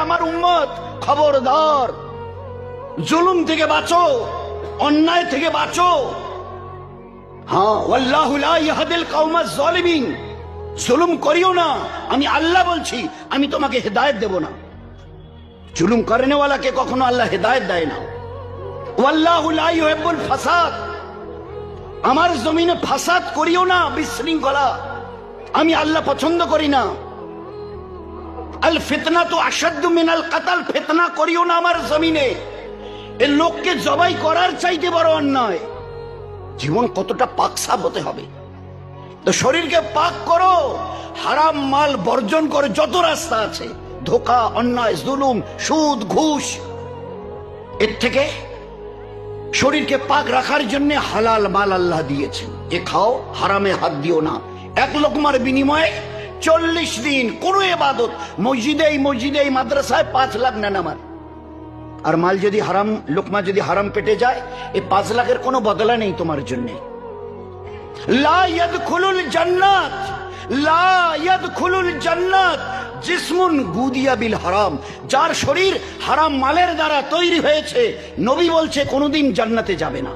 আমার উম্মত, খবরদার, জুলুম থেকে বাঁচো, অন্যায় থেকে বাঁচো। হ্যাঁ, ওয়াল্লাহু লা ইয়াহদিল কওমাজ জালিমিন। জুলুম করিও না, আমি আল্লাহ বলছি, আমি তোমাকে হেদায়েত দেব না। জুলুম করেনেওয়ালাকে কখনো আল্লাহ হেদায়েত দেয় না। ওয়াল্লাহু লা ইউহিব্বুল ফাসাদ। আমার জমিনে ফাসাদ করিও না, বিশৃঙ্খলা, আমি আল্লাহ পছন্দ করি না। আল ফিতনাতু আশাদ্দু মিনাল কাতাল। ফিতনা করিও না আমার জমিনে। এই লোককে জবাই করার চাইতে বড় অন্যায়। জীবন কতটা পাকসাপ হতে হবে। তো শরীরকে পাক করো, হারাম মাল বর্জন করে যত রাস্তা আছে, ধোঁকা, অন্যায়, জুলুম, সুদ, ঘুষ, এর থেকে শরীরকে পাক রাখার জন্য হালাল মাল আল্লাহ দিয়েছেন। এ খাও, হারামে হাত দিও না। এক লোকমার বিনিময়ে 40 দিন কোন ইবাদত, মসজিদে মাদ্রাসায় 5 লাখ নেন আমার। আর মাল যদি হারাম, লোকমা যদি হারাম পেটে যায়, এই 5 লাখের কোনো বদলা নেই তোমার জন্য। লা ইয়াদখুলুল জান্নাত, লা ইয়াদখুলুল জান্নাত জিসমুন গুদিয়া বিল হারাম। যার শরীর হারাম মালের দ্বারা তৈরি হয়েছে, নবী বলছে কোনোদিন জান্নাতে যাবে না।